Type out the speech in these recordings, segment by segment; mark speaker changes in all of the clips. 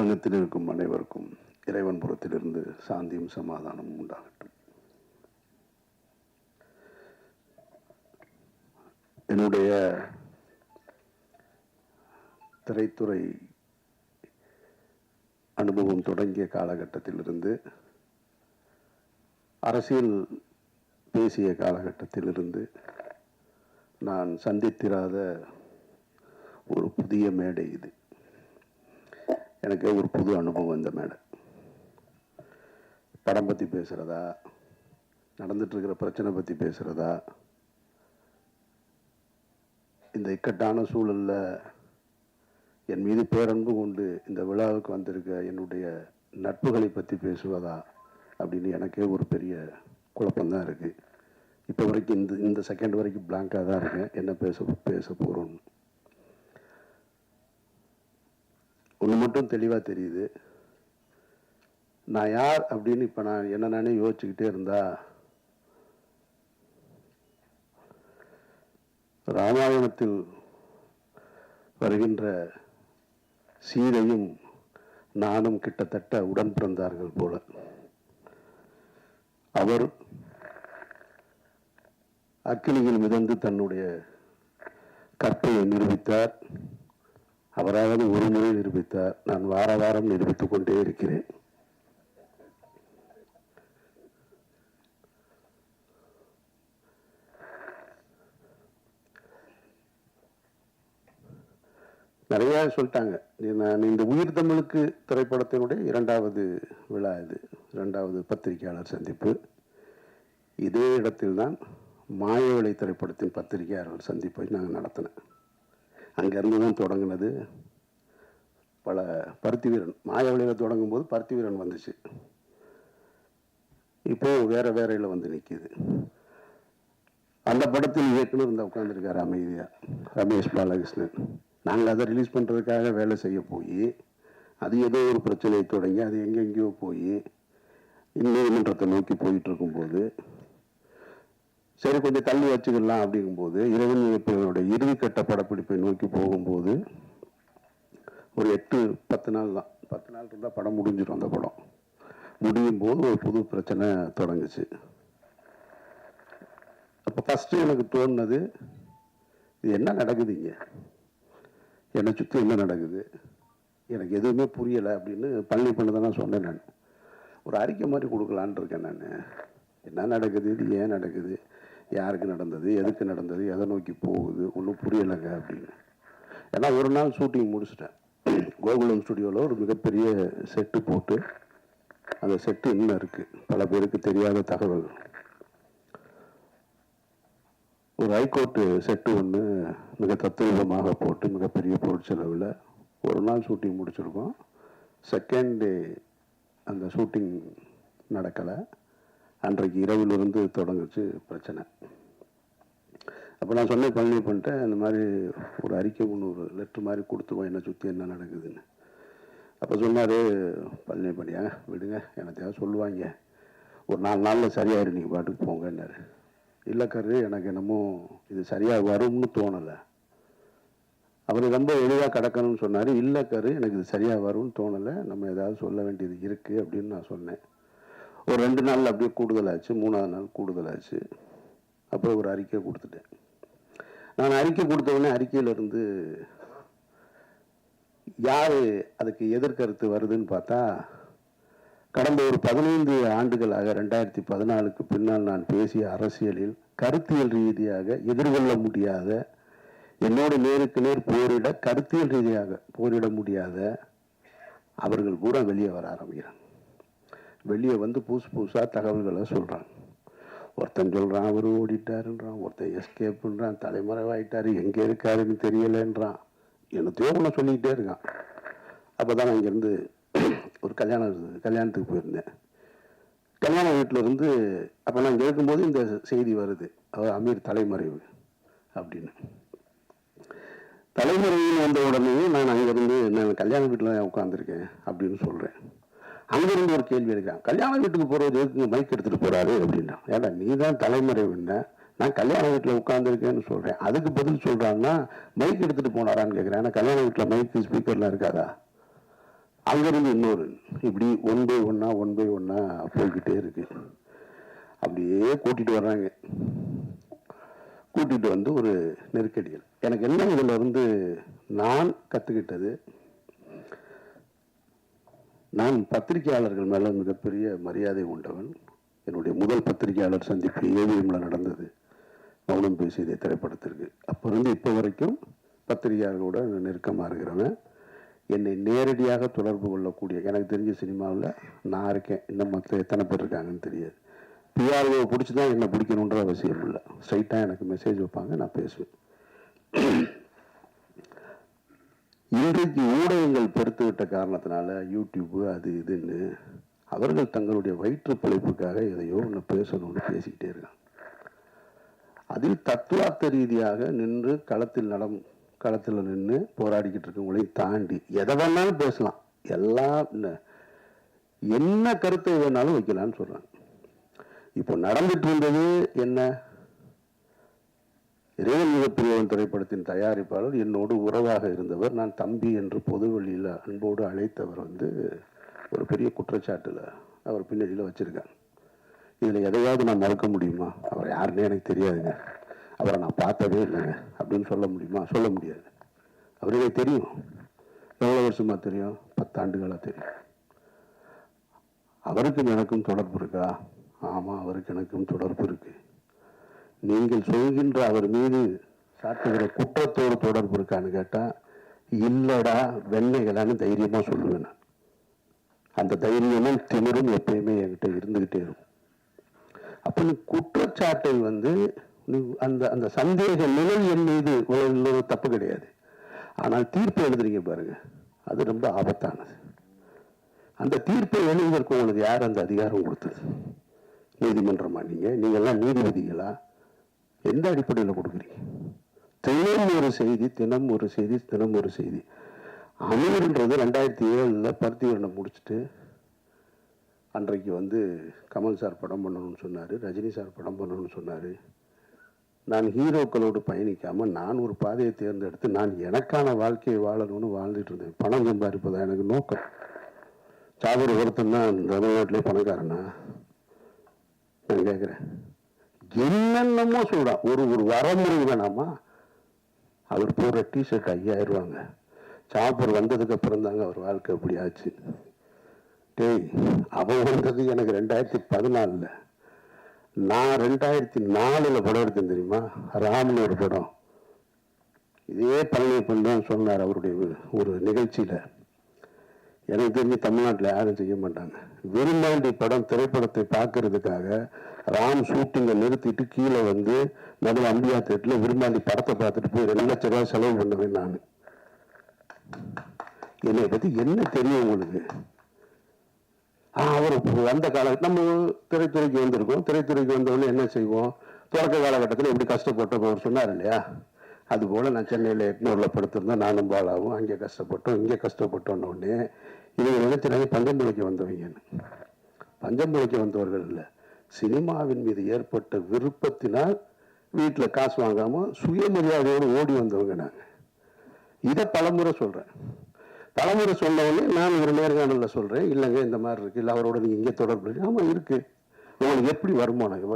Speaker 1: அரங்கத்தில் இருக்கும் அனைவருக்கும் இறைவன் புறத்திலிருந்து சாந்தியும் சமாதானமும் உண்டாகட்டும். என்னுடைய திரைத்துறை அனுபவம் தொடங்கிய காலகட்டத்திலிருந்து, அரசியல் பேசிய காலகட்டத்திலிருந்து நான் சந்தித்திராத ஒரு புதிய மேடை இது. எனக்கு ஒரு புது அனுபவம் இந்த மேடை. படம் பற்றி பேசுகிறதா, நடந்துட்டு இருக்கிற பிரச்சனை பற்றி பேசுகிறதா, இந்த இக்கட்டான சூழலில் என் மீது பேரன்பு கொண்டு இந்த விழாவுக்கு வந்திருக்க என்னுடைய நட்புகளை பற்றி பேசுவதா அப்படின்னு எனக்கே ஒரு பெரிய குழப்பம்தான் இருக்குது. இப்போ வரைக்கும் இந்த செகண்ட் வரைக்கும் பிளாங்காக தான் இருக்கேன். என்ன பேச போகிறோன்னு ஒன்று மட்டும் தெளிவாக தெரியுது. நான் யார் அப்படின்னு இப்போ நான் என்ன நானே யோசிச்சுக்கிட்டே இருந்தா, ராமாயணத்தில் வருகின்ற சீதையும் நானும் கிட்டத்தட்ட உடன் பிறந்தார்கள் போல. அவர் அக்கினியில் மிதந்து தன்னுடைய கற்பையை நிரூபித்தார். அவராவது ஒரு முறை நிரூபித்தார். நான் வார வாரம் நிரூபித்துக் கொண்டே இருக்கிறேன். நிறைய சொல்லிட்டாங்க. நான் இந்த உயிர் தமிழுக்கு திரைப்படத்தினுடைய 2வது விழா இது, 2வது பத்திரிகையாளர் சந்திப்பு. இதே இடத்தில்தான் மாயவளை திரைப்படத்தின் பத்திரிகையாளர் சந்திப்பை நாங்கள் நடத்தினேன். அங்கேருந்து தான் தொடங்கினது. பல பருத்தி வீரன் மாயவளையில் தொடங்கும் போது பருத்தி வீரன் வந்துச்சு. இப்போ வேற வந்து நிற்கிது. அந்த படத்தில் இயக்குனர் இந்த உட்காந்துருக்காரு அமைதியா, ரமேஷ் பாலகிருஷ்ணன். நாங்கள் அதை ரிலீஸ் பண்ணுறதுக்காக வேலை செய்ய போய் அது ஏதோ ஒரு பிரச்சனையை தொடங்கி அது எங்கெங்கேயோ போய் நீதிமன்றத்தை நோக்கி போயிட்டு இருக்கும்போது, சரி கொஞ்சம் தள்ளி வச்சுக்கலாம் அப்படிங்கும்போது, இறைவன் இயக்குனருடைய இறுதிக்கட்ட படப்பிடிப்பை நோக்கி போகும்போது ஒரு 8-10 நாள் தான், 10 நாள் இருந்தால் படம் முடிஞ்சிடும். அந்த படம் முடியும் போது ஒரு புது பிரச்சனை தொடங்குச்சு. அப்போ ஃபஸ்ட்டு எனக்கு தோணுனது, இது என்ன நடக்குதுங்க, என்னை சுற்றி என்ன நடக்குது, எனக்கு எதுவுமே புரியலை அப்படின்னு பள்ளி பண்ண தான் நான் சொன்னேன். நான் ஒரு அறிக்கை மாதிரி கொடுக்கலான் இருக்கேன். நான் என்ன நடக்குது, இது ஏன் நடக்குது, யாருக்கு நடந்தது, எதுக்கு நடந்தது, எதை நோக்கி போகுது, ஒன்றும் புரியலைங்க அப்படின்னு. ஏன்னா ஒரு நாள் ஷூட்டிங் முடிச்சுட்டேன். கோகுலம் ஸ்டுடியோவில் ஒரு மிகப்பெரிய செட்டு போட்டு, அந்த செட்டு இன்னும் இருக்குது, பல பேருக்கு தெரியாத தகவல். ஒரு ஹைகோர்ட்டு செட்டு ஒன்று மிக தத்துரூபமாக போட்டு மிகப்பெரிய பொருட்செலவில் ஒரு நாள் ஷூட்டிங் முடிச்சிருக்கோம். செகண்ட் டே அந்த ஷூட்டிங் நடக்கலை. அன்றைக்கு இரவிலிருந்து தொடங்குச்சு பிரச்சனை. அப்போ நான் சொன்னேன், பழனி பண்ணிட்டேன், இந்த மாதிரி ஒரு அறிக்கை ஒன்று, ஒரு லெட்ரு மாதிரி கொடுத்துருவோம் என்னை சுற்றி என்ன நடக்குதுன்னு. அப்போ சொன்னார், பழனி பண்ணியா விடுங்க, எனத்தையாவது சொல்லுவாங்க, ஒரு 4 நாளில் சரியாயிரு, நீங்கள் பாட்டுக்கு போங்கன்னாரு. இல்லைக்காரு, எனக்கு என்னமோ இது சரியாக வரும்னு தோணலை. அவர் ரொம்ப எளிதாக கிடக்கணும்னு சொன்னார். இல்லைக்காரு, எனக்கு இது சரியாக வரும்னு தோணலை, நம்ம ஏதாவது சொல்ல வேண்டியது இருக்குது அப்படின்னு நான் சொன்னேன். ஒரு 2 நாள் அப்படியே கூடுதலாச்சு, 3ஆவது நாள் கூடுதலாச்சு. அப்புறம் ஒரு அறிக்கை கொடுத்துட்டேன். நான் அறிக்கை கொடுத்த உடனே அறிக்கையிலிருந்து யார் அதுக்கு எதிர்கருத்து வருதுன்னு பார்த்தா, கடந்த ஒரு 15 ஆண்டுகளாக 2014க்கு பின்னால் நான் பேசிய அரசியலில் கருத்தியல் ரீதியாக எதிர்கொள்ள முடியாத, என்னோட நேருக்கு நேர் போரிட கருத்தியல் ரீதியாக போரிட முடியாத அவர்கள் பூரா வெளியே வர ஆரம்பிக்கிறாங்க. வெளியே வந்து புதுசாக தகவல்களை சொல்கிறாங்க. ஒருத்தன் சொல்கிறான் அவர் ஓடிட்டாருன்றான், ஒருத்தன் எஸ்கேப்புன்றான், தலைமறைவாயிட்டார், எங்கே இருக்காருன்னு தெரியலைன்றான், என்னத்தையோ ஒன்று சொல்லிக்கிட்டே இருக்கான். அப்போ தான் நான் இங்கேருந்து ஒரு கல்யாணத்துக்கு போயிருந்தேன். கல்யாண வீட்டில் இருந்து அப்போ நான் இங்கே இருக்கும்போது இந்த செய்தி வருது, அவர் அமீர் தலைமறைவு அப்படின்னு. தலைமறைவுன்னு வந்த உடனே நான் அங்கேருந்து நான் கல்யாண வீட்டில் தான் உட்காந்துருக்கேன் அப்படின்னு சொல்கிறேன். அங்கிருந்து ஒரு கேள்வி எடுக்கிறான், கல்யாண வீட்டுக்கு போகிறது எதுக்கு மைக் எடுத்துகிட்டு போகிறாரு அப்படின்னா. ஏன்னா நீ தான் தலைமறைவுன்னா, நான் கல்யாண வீட்டில் உட்காந்துருக்கேன்னு சொல்கிறேன். அதுக்கு பதில் சொல்கிறான்னா மைக் எடுத்துகிட்டு போனாரான்னு கேட்குறேன். ஏன்னா கல்யாண வீட்டில் மைக்கு ஸ்பீக்கர்லாம் இருக்காதா அங்கிருந்து இன்னொரு, இப்படி ஒன் பை ஒன்னா போய்கிட்டே இருக்கு. அப்படியே கூட்டிட்டு வர்றாங்க. கூட்டிட்டு வந்து ஒரு நெருக்கடிகள். எனக்கு என்ன இதுல இருந்து நான் கத்துக்கிட்டது, நான் பத்திரிகையாளர்கள் மேல மிகப்பெரிய மரியாதை உண்டவன். என்னுடைய முதல் பத்திரிகையாளர் சந்திப்பு ஏவிஎம்ல நடந்தது, மௌனம் பேசியதை திரைப்படத்திற்கு. அப்ப இருந்து இப்போ வரைக்கும் பத்திரிகையாளர்களோட நெருக்கமாக இருக்கிறவன். என்னை நேரடியாக தொடர்பு கொள்ளக்கூடிய, எனக்கு தெரிஞ்ச சினிமாவில் நான் இருக்கேன், இன்னும் மற்ற எத்தனை பேர் இருக்காங்கன்னு தெரியாது. பிஆர்ஓ பிடிச்சி தான் என்னை பிடிக்கணுன்ற அவசியம் இல்லை. ஸ்ட்ரைட்டாக எனக்கு மெசேஜ் வைப்பாங்க, நான் பேசுவேன். இன்றைக்கு ஊடகங்கள் பெருத்து விட்ட காரணத்தினால யூடியூப்பு அது இதுன்னு அவர்கள் தங்களுடைய வயிற்று பிழைப்புக்காக எதையோ ஒன்று பேசணும்னு பேசிக்கிட்டே இருக்காங்க. அதில் தத்துவார்த்த ரீதியாக நின்று களத்தில் நின்று போராடிக்கிட்டு இருக்கவங்களையும் தாண்டி எதை வேணாலும் பேசலாம், எல்லாம் என்ன கருத்தை வேணாலும் வைக்கலான்னு சொல்றாங்க. இப்போ நடந்துட்டு இருந்தது என்ன, இறைவன் மிகப்பெரியவன் திரைப்படத்தின் தயாரிப்பாளர் என்னோடு உறவாக இருந்தவர், நான் தம்பி என்று பொதுவெளியில் அன்போடு அழைத்தவர் ஒரு பெரிய குற்றச்சாட்டில் அவர் பின்னணியில் வச்சிருக்காங்க. இதில் எதையாவது நான் மறுக்க முடியுமா? அவர் யாருன்னே எனக்கு தெரியாதுங்க, அவரை நான் பார்த்ததே இல்லைங்க அப்படின்னு சொல்ல முடியுமா? சொல்ல முடியாது. அவருக்கு தெரியும். எவ்வளோ வருஷமா தெரியும்? 10 ஆண்டுகளாக தெரியும். அவருக்கும் எனக்கும் தொடர்பு இருக்கா? ஆமாம், அவருக்கு எனக்கும் தொடர்பு இருக்கு. நீங்கள் சொல்கின்ற அவர் மீது சாட்டுகிற குற்றத்தோடு தொடர்பு இருக்கான்னு கேட்டால் இல்லடா வெண்ணைகளான்னு தைரியமாக சொல்லுவேன். அந்த தைரியமும் திமிரும் எப்பயுமே என்கிட்ட இருந்துகிட்டே இருக்கும். அப்போ நீ குற்றச்சாட்டை அந்த அந்த சந்தேக நிலை என் மீது தப்பு கிடையாது. ஆனால் தீர்ப்பை எழுதுறீங்க பாருங்க, அது ரொம்ப ஆபத்தானது. அந்த தீர்ப்பை எழுதுவதற்கு உங்களுக்கு யார் அந்த அதிகாரம் கொடுத்தது? நீதிமன்றமா? நீங்கள்லாம் நீதிபதிகளா? எந்த அடிப்படையில் கொடுக்குறீங்க? தினம் ஒரு செய்தி. அமீர்ன்றது 2007 பருத்திவரணம் முடிச்சுட்டு அன்றைக்கு கமல் சார் படம் பண்ணணும்னு சொன்னார், ரஜினி சார் படம் பண்ணணும்னு சொன்னார். நான் ஹீரோக்களோடு பயணிக்காமல் நான் ஒரு பாதையை தேர்ந்தெடுத்து நான் எனக்கான வாழ்க்கையை வாழணும்னு வாழ்ந்துட்டு இருந்தேன். பணம் சம்பாதிப்பதா எனக்கு நோக்கம். சாகர் ஒருத்தன் தான் தமிழ்நாட்டிலே பணக்காரனா? நான் கேட்குறேன். என்னென்னமோ சொல்கிறான். ஒரு வரமுறை வேணாமா? அவர் போடுற டிஷர்ட் 5000 ரூபாங்க. சாப்பர் வந்ததுக்கு அப்புறம் தாங்க அவர் வாழ்க்கை அப்படி ஆச்சு. டேய், அவன் வந்தது எனக்கு 2014. நான் 2004 படம் எடுத்தேன் தெரியுமா? ராமன் ஒரு படம். இதே பழனியப்பன் தான் சொன்னார் அவருடைய ஒரு நிகழ்ச்சியில். எனக்கு தெரிஞ்சு தமிழ்நாட்டில் யாரும் செய்ய மாட்டாங்க. விரும்பாண்டி படம் திரைப்படத்தை பார்க்கறதுக்காக ராம் ஷூட்டிங்கை நிறுத்திட்டு கீழே நடுவு அம்பியா தேட்டரில் விரும்பாண்டி படத்தை பார்த்துட்டு போய் 2 லட்சம் ரூபாய் செலவு பண்ணுவேன் நான். என்னை பற்றி என்ன தெரியும் உங்களுக்கு? அவர் வந்த நம்ம திரைத்துறைக்கு வந்திருக்கோம். திரைத்துறைக்கு வந்தவொடனே என்ன செய்வோம்? தொடக்க காலகட்டத்தில் எப்படி கஷ்டப்பட்டோம் அவர் சொன்னார் இல்லையா? அதுபோல் நான் சென்னையில் 800 படுத்திருந்தேன், நானும் பாலாவும். அங்கே கஷ்டப்பட்டோம், இங்கே கஷ்டப்பட்டோன்னொடனே இவங்க நினைச்சாங்க பஞ்சம் பிழைக்க வந்தவங்கன்னு. பஞ்சம் பிழைக்க வந்தவர்கள் இல்லை, சினிமாவின் மீது ஏற்பட்ட விருப்பத்தினால் வீட்டில் காசு வாங்காமல் சுயமரியாதையோடு ஓடி வந்தவங்க நாங்கள். இதை பலமுறை சொல்கிறேன். பலமுறை சொன்னவொடனே நான் ஒரு நேர்காணலில் சொல்கிறேன், இல்லைங்க இந்த மாதிரி இருக்குது, இல்லை அவரோட நீங்கள் இங்கே தொடர்பு இருக்கு. ஆமாம் இருக்குது. உங்களுக்கு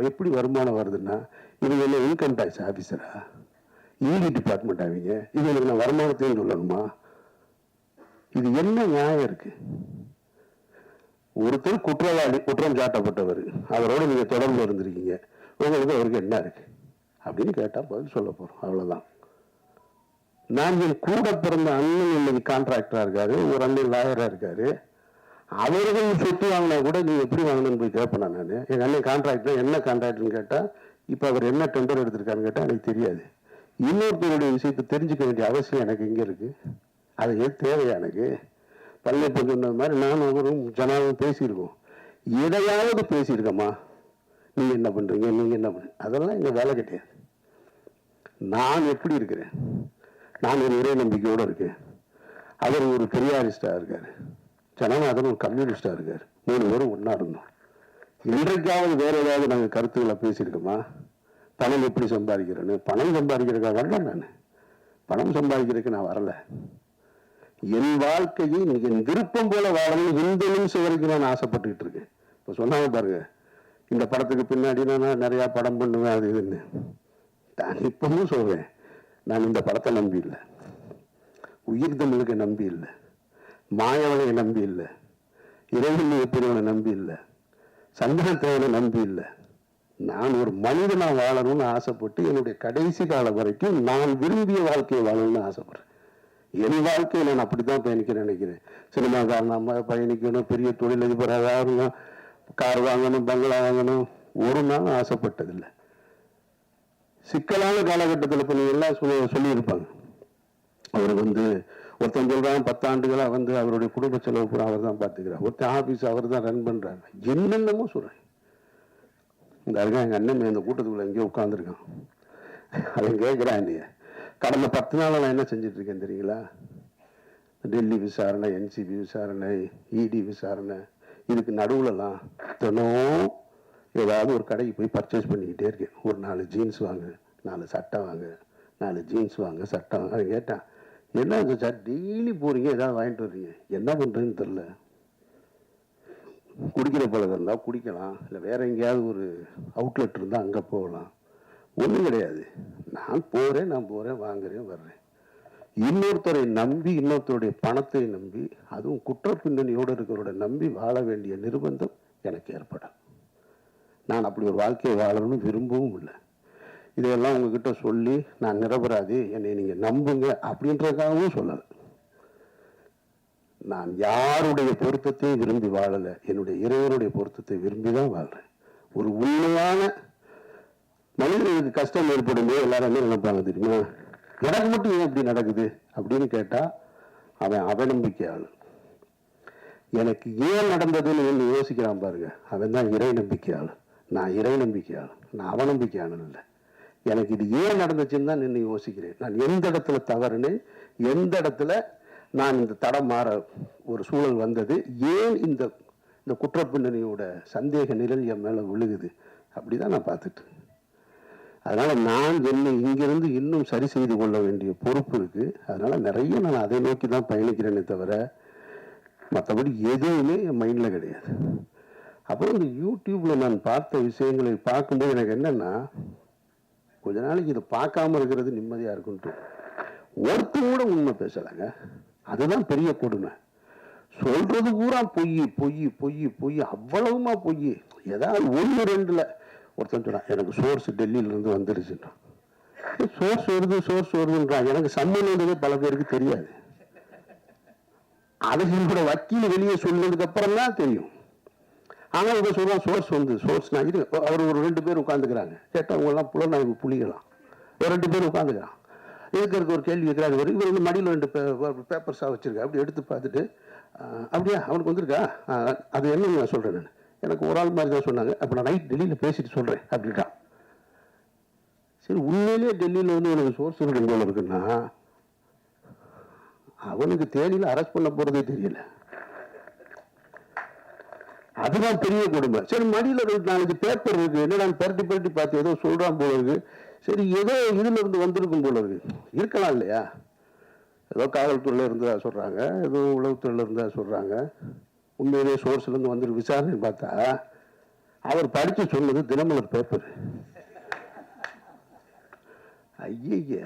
Speaker 1: எப்படி வருமானம் வருதுன்னா, இவங்க என்ன இன்கம் டேக்ஸ் ஆஃபீஸரா? இடி டிபார்ட்மெண்ட் ஆவீங்க, இவங்களுக்கு நான் வருமானத்தையும் சொல்லணுமா? இது என்ன நியாயம் இருக்கு? ஒருத்தர் குற்றவாளி, குற்றம் சாட்டப்பட்டவர், அவரோட நீங்கள் தொடர்பு இருந்திருக்கீங்க, உங்களுக்கு அவருக்கு என்ன இருக்கு அப்படின்னு கேட்டால் பதில் சொல்ல போகிறோம், அவ்வளோதான். நான் என் கூட பிறந்த அண்ணன் இன்னைக்கு கான்ட்ராக்டரா இருக்காரு, ஒரு அண்ணன் லாயரா இருக்காரு. அவர்கள் சொத்து வாங்கினா கூட நீ எப்படி வாங்கணும்னு போய் கேட்பேன் நான். எங்க அண்ணன் கான்ட்ராக்டர், என்ன கான்ட்ராக்டர்னு கேட்டா இப்ப அவர் என்ன டெண்டர் எடுத்திருக்காருன்னு கேட்டா எனக்கு தெரியாது. இன்னொருத்தருடைய விஷயத்தை தெரிஞ்சுக்க வேண்டிய அவசியம் எனக்கு எங்க இருக்கு? அது ஏன் தேவையா எனக்கு? பள்ளியப்ப சொன்ன மாதிரி நானும் அவரும் ஜனாவும் பேசியிருக்கோம். எதையாவது பேசியிருக்கோமா? நீங்க என்ன பண்றீங்க, நீங்க என்ன பண்றீங்க, அதெல்லாம் எங்க வேலை கிடையாது. நான் எப்படி இருக்கிறேன்? நான் ஒரு இறை நம்பிக்கையோடு இருக்கேன். அவர் ஒரு பெரியாரிஸ்டா இருக்காரு, ஜனநாதன் ஒரு கம்யூனிஸ்டா இருக்காரு. 3 பேரும் ஒன்னா இருந்தோம். இன்றைக்காவது வேற ஏதாவது நாங்கள் கருத்துக்களை பேசியிருக்கோமா? பணம் எப்படி சம்பாதிக்கிறேன்னு? பணம் சம்பாதிக்கிறதுக்காக வரல. நான் பணம் சம்பாதிக்கிறதுக்கு நான் வரல. என் வாழ்க்கையை என் விருப்பம் போல வாழணும் இந்த நிமிஷம் வரைக்கும் நான் ஆசைப்பட்டுக்கிட்டு இருக்கேன். இப்போ சொன்னாங்க பாருங்க, இந்த படத்துக்கு பின்னாடி நான் நிறையா படம் பண்ணுவேன் அது இதுன்னு. நான் இப்பவும் சொல்வேன், நான் இந்த படத்தை நம்பி இல்லை, உயிர் தமிழுக்கு நம்பி இல்லை, மாயவளையை நம்பி இல்லை, இறைவன் பிரிவனை நம்பி இல்லை, சந்தனத்தேவனை நம்பி இல்லை. நான் ஒரு மனிதனா வாழணும்னு ஆசைப்பட்டு என்னுடைய கடைசி காலம் வரைக்கும் நான் விரும்பிய வாழ்க்கையை வாழணும்னு ஆசைப்படுறேன். என் வாழ்க்கையை நான் அப்படித்தான் பயணிக்க நினைக்கிறேன். சினிமாக்காரன் பயணிக்கணும், பெரிய தொழிலதிபராக ஆகணும், கார் வாங்கணும், பங்களா வாங்கணும், ஒரு நாள் ஆசைப்பட்டதில்லை. சிக்கலான காலகட்டத்தில் இப்போ நீங்க எல்லாம் சொல்லியிருப்பாங்க, அவர் ஒருத்தன் சொல்றான் 10 ஆண்டுகளா அவருடைய குடும்ப செலவு பூரா அவர் தான் பார்த்துக்கிறார், ஒருத்தன் ஆபீஸ் அவர் தான் ரன் பண்றாரு, என்னென்னமோ சொல்றேன். இந்த இருக்கா எங்க அண்ணன் இந்த கூட்டத்துக்குள்ள எங்கேயோ உட்காந்துருக்கான். அவன் கேட்கிறான், நீ கடந்த 10 நாள் நான் என்ன செஞ்சுட்டு இருக்கேன் தெரியுங்களா? டெல்லி விசாரணை, என்சிபி விசாரணை, இடி விசாரணை, இதுக்கு நடுவுலலாம் தினம் ஏதாவது ஒரு கடைக்கு போய் பர்ச்சேஸ் பண்ணிக்கிட்டே இருக்கேன். ஒரு 4 ஜீன்ஸ் வாங்க, 4 சட்டை வாங்க, 4 ஜீன்ஸ் வாங்க, சட்டை வாங்க. அவன் கேட்டான், என்ன சார் டெய்லி போறீங்க, ஏதாவது வாங்கிட்டு வர்றீங்க, என்ன பண்றேன்னு தெரியல. குடிக்கிற பழக்கம் இருந்தால் குடிக்கலாம், இல்லை வேற எங்கேயாவது ஒரு அவுட்லெட் இருந்தால் அங்கே போகலாம். ஒன்றும் கிடையாது, நான் போகிறேன் வாங்குறேன் வர்றேன். இன்னொருத்தரை நம்பி, இன்னொருத்தருடைய பணத்தை நம்பி, அதுவும் குற்ற பின்னணியோடு இருக்கிறவரோட நம்பி வாழ வேண்டிய நிர்பந்தம் எனக்கு ஏற்படும். நான் அப்படி ஒரு வாழ்க்கையை வாழணும்னு விரும்பவும் இல்லை. இதையெல்லாம் உங்ககிட்ட சொல்லி நான் நிரபராதி, என்னை நீங்கள் நம்புங்க அப்படின்றதுக்காகவும் சொல்லலை. நான் யாருடைய பொருத்தத்தையும் விரும்பி வாழலை, என்னுடைய இறைவனுடைய பொருத்தத்தை விரும்பி தான் வாழ்றேன். ஒரு உண்மையான மனிதர்களுக்கு கஷ்டம் ஏற்படும் போது எல்லாரும் என்ன நினைப்பாங்க தெரியுமா? எனக்கு மட்டும் ஏன் இப்படி நடக்குது அப்படின்னு கேட்டா அவன் அவநம்பிக்கையாளன். எனக்கு ஏன் நடந்ததுன்னு யோசிக்கிறான் பாருங்க, அவன் தான் இறை நம்பிக்கையாளன். நான் இறை நம்பிக்கையாளன், நான் அவநம்பிக்கையாளன் இல்லை. எனக்கு இது ஏன் நடந்துச்சுன்னு தான் நின்று யோசிக்கிறேன். நான் எந்த இடத்துல தவறுன்னு, எந்த இடத்துல நான் இந்த தடம் மாற ஒரு சூழல் வந்தது, ஏன் இந்த குற்ற பின்னணியோட சந்தேக நிழல் என் மேல விழுகுது, அப்படிதான் நான் பார்த்துட்டு. அதனால நான் என்னை இங்கிருந்து இன்னும் சரி செய்து கொள்ள வேண்டிய பொறுப்பு இருக்கு. அதனால நிறைய நான் அதை நோக்கி தான் பயணிக்கிறேனே தவிர மற்றபடி எதுவுமே என் மைண்ட்ல கிடையாது. அப்புறம் இந்த யூடியூப்ல நான் பார்த்த விஷயங்களை பார்க்கும்போது எனக்கு என்னன்னா, கொஞ்ச நாளைக்கு இதை பார்க்காம இருக்கிறது நிம்மதியா இருக்குன்ட்டு. ஒருத்தர் கூட உண்மை பேசலாங்க, அதுதான் பெரிய கொடுமை. சொல்றது பூரா பொய் பொய் பொய் பொய், அவ்வளவுமா பொய். ஏதாவது 1-2ல ஒருத்தன் சொன்னான், எனக்கு சோர்ஸ் டெல்லியில இருந்து வந்துருச்சுன்றான். சோர்ஸ் வருதுன்றான். எனக்கு சம்பந்தம் பல பேருக்கு தெரியாது. அதை என்னோட வக்கீல் வெளியே சொன்னதுக்கு அப்புறம் தான் தெரியும். ஆனா இவங்க சொல்றான் சோர்ஸ் நான் இரு. அவர் ஒரு 2 பேர் உட்காந்துக்கிறாங்க. கேட்டவங்க எல்லாம் புலனாய்வு புலிகளாம். ஒரு 2 பேர் உட்காந்துக்கிறான். இருக்கிறதுக்கு ஒரு கேள்வி கேட்கிறாரு. இவர் மடியில் 2 பேப்பர்ஸாக வச்சிருக்கா. அப்படி எடுத்து பார்த்துட்டு, அப்படியா அவனுக்கு வந்திருக்கா, அது என்ன நான் சொல்றேன், நான் எனக்கு ஒரு ஆள் மாதிரி தான் சொன்னாங்க, அப்போ நான் நைட் டெல்லியில் பேசிட்டு சொல்றேன் அப்படின்ட்டான். சரி, உண்மையிலேயே டெல்லியில் எனக்கு சோர்ஸ் போல இருக்குன்னா அவனுக்கு தேனியில் அரெஸ்ட் பண்ண போறதே தெரியல. அதுதான் பெரிய கொடுமை. சரி, மடியில் 4 பேப்பர் இருக்கு, என்ன நான் பரட்டி பார்த்து ஏதோ சொல்றான் போல இருக்கு. சரி, ஏதோ இதுல இருந்து வந்திருக்கும் போல இருக்கு. இருக்கலாம் இல்லையா? ஏதோ காவல்துறையில இருந்தா சொல்றாங்க, ஏதோ உளவுத்துறையில இருந்தா சொல்றாங்க. உண்மையிலேயே சோர்ஸ்ல இருந்து வந்து விசாரணை பார்த்தா அவர் படிச்சு சொன்னது தினமலர் பேப்பர். ஐய,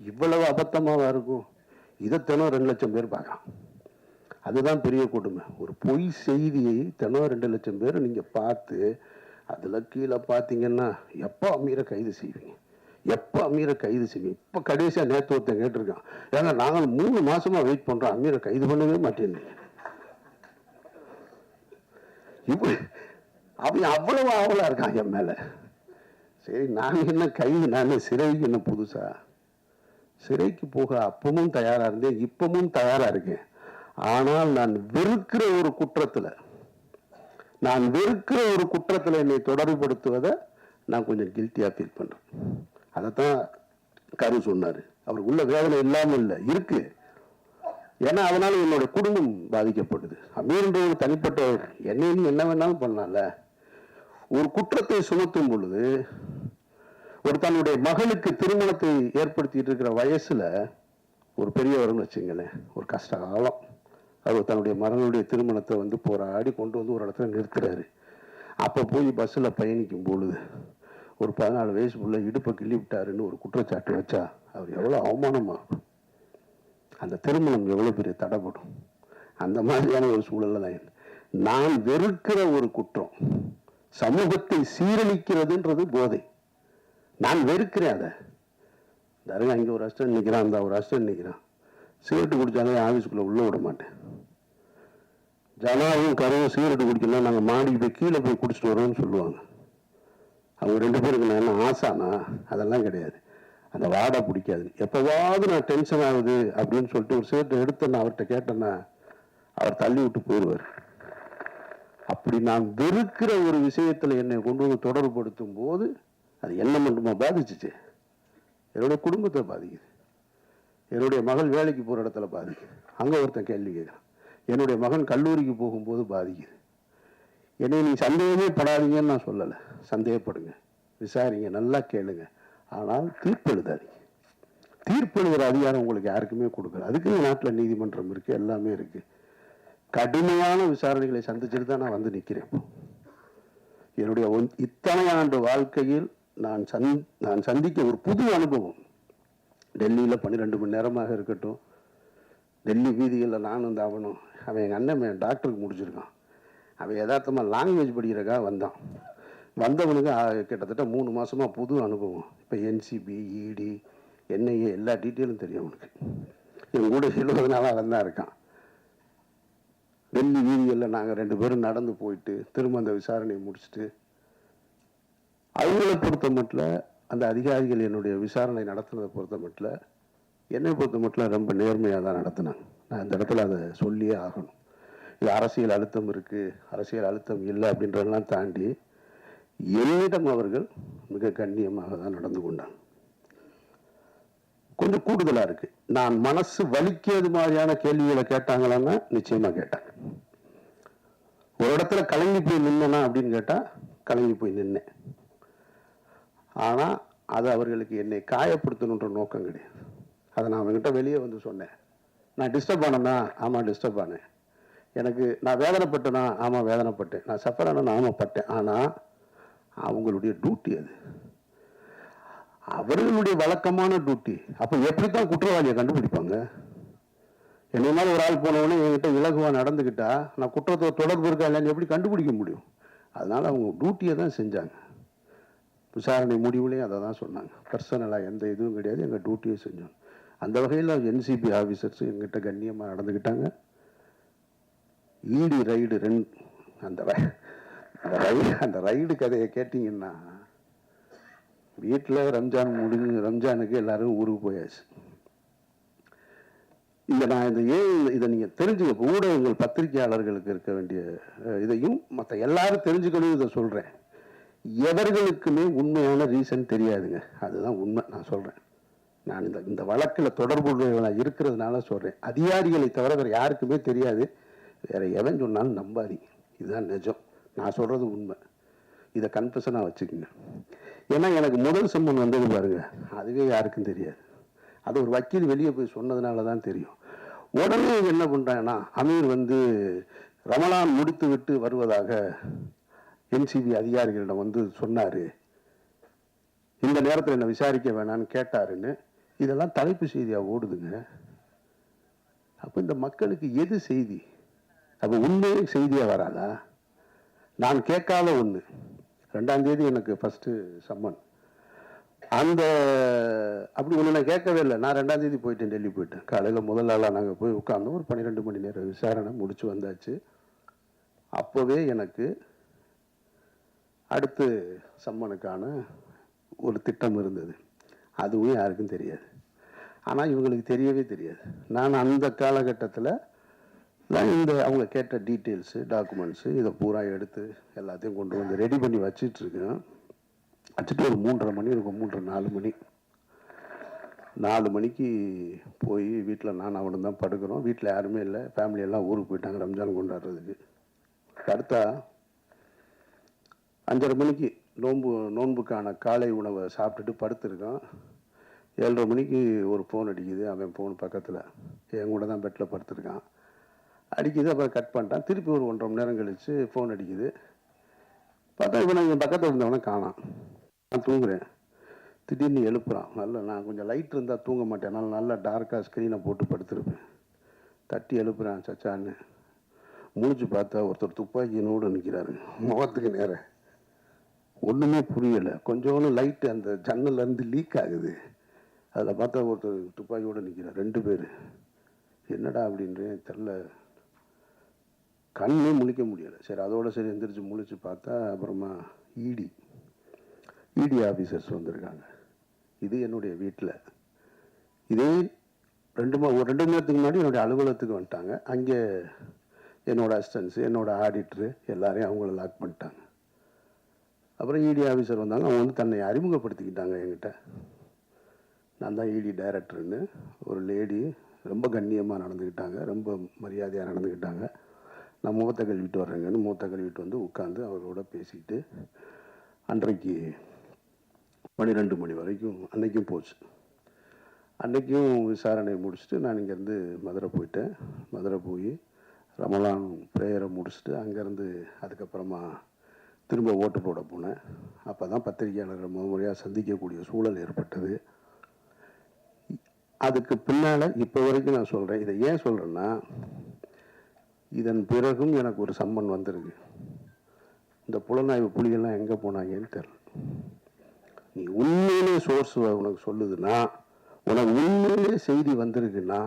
Speaker 1: இவ்வளவு அபத்தமாவா இருக்கும்? இதை தினம் 2 லட்சம் பேர் பார்க்கலாம். அதுதான் பெரிய கொடுமை. ஒரு பொய் செய்தியை தினம் 2 லட்சம் பேர் நீங்க பார்த்து அதுல கீழே பார்த்தீங்கன்னா எப்போ அமீரை கைது செய்வீங்க, எப்போ அமீரை கைது செய்வீங்க? இப்ப கடைசியா நேற்று ஒருத்தன் கேட்டிருக்கான், ஏன்னா நாங்கள் 3 மாசமா வெயிட் பண்றோம், அமீரை கைது பண்ணவே மாட்டேன். அவன் அவ்வளவு ஆவலா இருக்கான் என் மேல. சரி, நான் என்ன கைது, நான் சிறைக்கு என்ன புதுசா? சிறைக்கு போக அப்பவும் தயாரா இருந்தேன், இப்பவும் தயாரா இருக்கேன். ஆனால் நான் வெறுக்கிற ஒரு குற்றத்துல என்னை தொடர்புபடுத்துவதை நான் கொஞ்சம் கில்ட்டியா ஃபீல் பண்றேன். அதைத்தான் கரு சொன்னாரு. அவருக்கு உள்ள வேதனை இல்லாம இல்லை, இருக்கு. ஏன்னா அதனால என்னோட குடும்பம் பாதிக்கப்படுது. அமீர்ன்றது தனிப்பட்ட என்னை என்ன வேணாலும் பண்ணல. ஒரு குற்றத்தை சுமத்தும் பொழுது, ஒரு தன்னுடைய மகளுக்கு திருமணத்தை ஏற்படுத்திட்டு இருக்கிற வயசுல ஒரு பெரியவர்னு வச்சுங்களேன், ஒரு கஷ்ட காலம், அவர் தன்னுடைய மகனுடைய திருமணத்தை வந்து போராடி கொண்டு வந்து ஒரு இடத்துல நிறுத்துறாரு. அப்போ போய் பஸ்ஸில் பயணிக்கும் பொழுது ஒரு 14 வயசு புள்ள இடுப்பை கிள்ளி விட்டாருன்னு ஒரு குற்றச்சாட்டு வச்சா அவர் எவ்வளோ அவமானமாகும், அந்த திருமணம் எவ்வளோ பெரிய தடைப்படும். அந்த மாதிரியான ஒரு சூழல்ல தான் நான் வெறுக்கிற ஒரு குற்றம் சமூகத்தை சீரழிக்கிறதுன்றது போதை. நான் வெறுக்கிறேன் அதை. தருங்க, இங்கே ஒரு அஸ்டன் நிற்கிறான், அந்த ஒரு அஸ்டன் நிற்கிறான், சிகரெட்டு குடித்தாலே ஆஃபீஸுக்குள்ளே உள்ளே விட மாட்டேன். ஜனாவும் கருவும் சிகரெட்டு குடிக்கலாம், நாங்கள் மாடிக்கு போய் கீழே போய் குடிச்சிட்டு வரோம்னு சொல்லுவாங்க. அவங்க 2 பேருக்கு நான் என்ன ஆசானா? அதெல்லாம் கிடையாது. அந்த வாடை பிடிக்காது. எப்போவாவது நான் டென்ஷன் ஆகுது அப்படின்னு சொல்லிட்டு ஒரு சிகரெட்டை எடுத்து நான் அவர்கிட்ட கேட்டேன்னா அவர் தள்ளி விட்டு போயிடுவார். அப்படி நான் வெறுக்கிற ஒரு விஷயத்தில் என்னை கொண்டு வந்து தொடர்புபடுத்தும் போது அது என்ன மட்டுமா பாதிச்சிச்சு? என்னுடைய குடும்பத்தை பாதிக்குது. என்னுடைய மகள் வேலைக்கு போகிற இடத்துல பாதிக்குது. அங்கே ஒருத்தன் கேள்வி கேட்குறான். என்னுடைய மகன் கல்லூரிக்கு போகும்போது பாதிக்குது. என்னை நீ சந்தேகமே படாதீங்கன்னு நான் சொல்லலை. சந்தேகப்படுங்க, விசாரிங்க, நல்லா கேளுங்க, ஆனால் தீர்ப்பு எழுதாதீங்க. தீர்ப்பு எழுதுகிற அதிகாரம் உங்களுக்கு யாருக்குமே கொடுக்கல. அதுக்கு நாட்டில் நீதிமன்றம் இருக்குது, எல்லாமே இருக்குது. கடுமையான விசாரணைகளை சந்திச்சுட்டு தான் நான் வந்து நிற்கிறேன். என்னுடைய இத்தனை ஆண்டு வாழ்க்கையில் நான் சந்திக்க ஒரு புது அனுபவம். டெல்லியில் 12 மணி நேரமாக இருக்கட்டும், டெல்லி வீதிகளில் நானும் வந்து அவன் எங்கள் அண்ணன் டாக்டருக்கு முடிச்சிருக்கான். அவன் யதார்த்தமாக லாங்குவேஜ் படிக்கிறக்காக வந்தான். வந்தவனுக்கு கிட்டத்தட்ட 3 மாதமாக புது அனுபவம். இப்போ என்சிபி, இடி, என்ஐஏ எல்லா டீட்டெயிலும் தெரியும் அவனுக்கு. என் கூட 70 நாளாக வந்தான் இருக்கான். டெல்லி வீதிகளில் நாங்கள் 2 பேரும் நடந்து போயிட்டு திரும்ப அந்த விசாரணையை முடிச்சுட்டு, அவங்களை பொறுத்த மட்டும் அந்த அதிகாரிகள் என்னுடைய விசாரணை நடத்துனதை பொறுத்த மட்டும் என்னை பொறுத்த மட்டும் ரொம்ப நேர்மையாக தான் நடத்தினாங்க. நான் இந்த இடத்துல அதை சொல்லியே ஆகணும். இது அரசியல் அழுத்தம் இருக்குது, அரசியல் அழுத்தம் இல்லை அப்படின்றதெல்லாம் தாண்டி என்னிடம் அவர்கள் மிக கண்ணியமாக தான் நடந்து கொண்டாங்க. கொஞ்சம் கூடுதலாக இருக்குது. நான் மனசு வலிக்கிறது மாதிரியான கேள்விகளை கேட்டாங்களான்னா நிச்சயமாக கேட்டாங்க. ஒரு இடத்துல கலங்கி போய் நின்னா அப்படின்னு கேட்டால் கலங்கி போய் நின்னேன். ஆனால் அது அவர்களுக்கு என்னை காயப்படுத்தணுன்ற நோக்கம் கிடையாது. அதை நான் அவங்ககிட்ட வெளியே வந்து சொன்னேன். நான் டிஸ்டர்ப் ஆனேன்னா, ஆமாம் டிஸ்டர்ப் ஆனேன். நான் வேதனைப்பட்டேனா, ஆமாம் வேதனைப்பட்டேன். நான் சஃபர் ஆனேன்னா, ஆமாம் பட்டேன். ஆனால் அவங்களுடைய டியூட்டி அது, அவர்களுடைய வழக்கமான டியூட்டி. அப்போ எப்படித்தான் குற்றவாளியை கண்டுபிடிப்பாங்க? என்ன மாதிரி ஒரு ஆள் போனவொடனே என்கிட்ட இலகுவா நடந்துக்கிட்டா நான் குற்றத்தை தொடர்பு இருக்கா இல்லைன்னு எப்படி கண்டுபிடிக்க முடியும்? அதனால அவங்க டியூட்டியை தான் செஞ்சாங்க. விசாரணை முடிவுலையும் அதை தான் சொன்னாங்க. பர்சனலாக எந்த இதுவும் கிடையாது, எங்கள் டியூட்டியை செஞ்சோம். அந்த வகையில் என்சிபி ஆஃபீஸர்ஸ் எங்கிட்ட கண்ணியமாக நடந்துக்கிட்டாங்க. இடி ரைடு 2 அந்த ரைடு கதையை கேட்டிங்கன்னா, வீட்டில் ரம்ஜானுக்கு எல்லாரும் ஊருக்கு போயாச்சு. இதை நீங்கள் தெரிஞ்சுக்க, ஊடகங்கள் பத்திரிகையாளர்களுக்கு இருக்க வேண்டிய இதையும் மற்ற எல்லாரும் தெரிஞ்சுக்கணும். இதை சொல்கிறேன். எவர்களுக்குமே உண்மையான ரீசன் தெரியாதுங்க. அதுதான் உண்மை. நான் சொல்கிறேன். நான் இந்த வழக்கில் தொடர்புடையவனாக இருக்கிறதுனால சொல்கிறேன். அதிகாரிகளை தவிர வேறு யாருக்குமே தெரியாது. வேறு எவன் சொன்னாலும் நம்பாதீங்க. இதுதான் நிஜம். நான் சொல்கிறது உண்மை. இதை கன்ஃபெஷனாக வச்சுக்கோங்க. ஏன்னா எனக்கு முதல் சம்மன் வந்தது பாருங்க, அதுவே யாருக்கும் தெரியாது. அது ஒரு வக்கீல் வெளியே போய் சொன்னதுனால தான் தெரியும். உடனே என்ன பண்ணுறாங்கன்னா, அமீர் வந்து ரமலான் முடித்து விட்டு வருவதாக என்சிபி அதிகாரிகளிடம் வந்து சொன்னார், இந்த நேரத்தில் என்ன விசாரிக்க வேணான்னு கேட்டாருன்னு இதெல்லாம் தலைப்பு செய்தியாக ஓடுதுங்க. அப்போ இந்த மக்களுக்கு எது செய்தி? அப்போ உண்மையே செய்தியாக வராதா? நான் கேட்காத ஒன்று. 2ஆம் தேதி எனக்கு ஃபஸ்ட்டு சம்மன். அப்படி ஒன்று நான் கேட்கவே இல்லை. நான் 2ஆம் தேதி போயிட்டேன், டெல்லி போயிட்டேன். காலையில் முதல் நாளாக நாங்கள் போய் உட்கார்ந்தோம். ஒரு 12 மணி நேரம் விசாரணை முடிச்சு வந்தாச்சு. அப்போவே எனக்கு அடுத்து சம்மனுக்கான ஒரு திட்டம் இருந்தது. அதுவும் யாருக்கும் தெரியாது. ஆனால் இவங்களுக்கு தெரியவே தெரியாது. நான் அந்த காலகட்டத்தில் அவங்க கேட்ட டீட்டெயில்ஸு, டாக்குமெண்ட்ஸு இதை பூரா எடுத்து எல்லாத்தையும் கொண்டு வந்து ரெடி பண்ணி வச்சிட்ருக்கேன். வச்சுட்டு ஒரு 3:30 மணி இருக்கும், 3:30 4 மணி. 4 மணிக்கு போய் வீட்டில் நான் அவனும் தான் படுக்கிறோம். வீட்டில் யாருமே இல்லை, ஃபேமிலியெல்லாம் ஊருக்கு போயிட்டாங்க ரம்ஜான் கொண்டாடுறதுக்கு. அடுத்தா 5:30 மணிக்கு நோன்புக்கான காலை உணவை சாப்பிட்டுட்டு படுத்துருக்கோம். 7:30 மணிக்கு ஒரு ஃபோன் அடிக்குது. அவன் ஃபோன் பக்கத்தில் என் கூட தான் பெட்டில் படுத்துருக்கான். அடிக்குது. அப்புறம் கட் பண்ணிட்டான். திருப்பி ஒரு 1.5 மணி நேரம் கழித்து ஃபோன் அடிக்குது. பார்த்தா இவன் என் பக்கத்தில் இருந்தவனை காணாம். நான் தூங்குறேன். திடீர்னு எழுப்புறான். நான் கொஞ்சம் லைட் இருந்தால் தூங்க மாட்டேன். அதனால் நல்லா டார்க்காக ஸ்க்ரீனை போட்டு படுத்துருப்பேன். தட்டி எழுப்புறான் சச்சான்னு. முழிச்சு பார்த்தா ஒருத்தர் துப்பாக்கியினோடு நிற்கிறாரு முகத்துக்கு நேரம். ஒன்றுமே புரியலை. கொஞ்சோண்டு லைட்டு அந்த ஜன்னல்லேருந்து லீக் ஆகுது. அதில் பார்த்தா ஒருத்தர் துப்பாக்கியோடு நிற்கிறார். 2 பேர். என்னடா அப்படின்றேன். தெரில. கண்ணே முழிக்க முடியலை. சரி அதோட சரி எந்திரிச்சு முழிச்சு பார்த்தா அப்புறமா இடி ஆஃபீஸர்ஸ் வந்திருக்காங்க. இது என்னுடைய வீட்டில். இதே ஒரு 2 மணி நேரத்துக்கு முன்னாடி என்னுடைய அலுவலகத்துக்கு வந்துட்டாங்க. அங்கே என்னோடய அசிஸ்டன்ஸு, என்னோடய ஆடிட்ரு எல்லாரையும் அவங்கள லாக் பண்ணிட்டாங்க. அப்புறம் இடி ஆஃபீஸர் வந்தாங்க. அவங்க வந்து தன்னை அறிமுகப்படுத்திக்கிட்டாங்க என்கிட்ட. நான் தான் இடி டைரக்டர்னு. ஒரு லேடி ரொம்ப கண்ணியமாக நடந்துக்கிட்டாங்க. ரொம்ப மரியாதையாக நடந்துக்கிட்டாங்க. நான் முகத்தை கழுவிட்டு வர்றேங்கன்னு முகத்தை கழுவிட்டு வந்து உட்காந்து அவரோட பேசிக்கிட்டு அன்றைக்கு 12 மணி வரைக்கும் அன்றைக்கும் போச்சு. அன்றைக்கும் விசாரணை முடிச்சுட்டு நான் இங்கேருந்து மதுரை போயிட்டேன். மதுரை போய் ரமலான் ப்ரேயரை முடிச்சுட்டு அங்கேருந்து அதுக்கப்புறமா திரும்ப ஓட்டு போட போனேன். அப்போ தான் பத்திரிகையாளர்கள் முறையாக சந்திக்கக்கூடிய சூழல் ஏற்பட்டது. அதுக்கு பின்னால் இப்போ வரைக்கும் நான் சொல்கிறேன். இதை ஏன் சொல்கிறேன்னா, இதன் பிறகும் எனக்கு ஒரு சம்மன் வந்திருக்கு. இந்த புலனாய்வு புலிகள்லாம் எங்கே போனாங்கன்னு தெரியல. நீ உண்மையிலே சோர்ஸ் உனக்கு சொல்லுதுன்னா, உனக்கு உண்மையிலே செய்தி வந்திருக்குன்னா,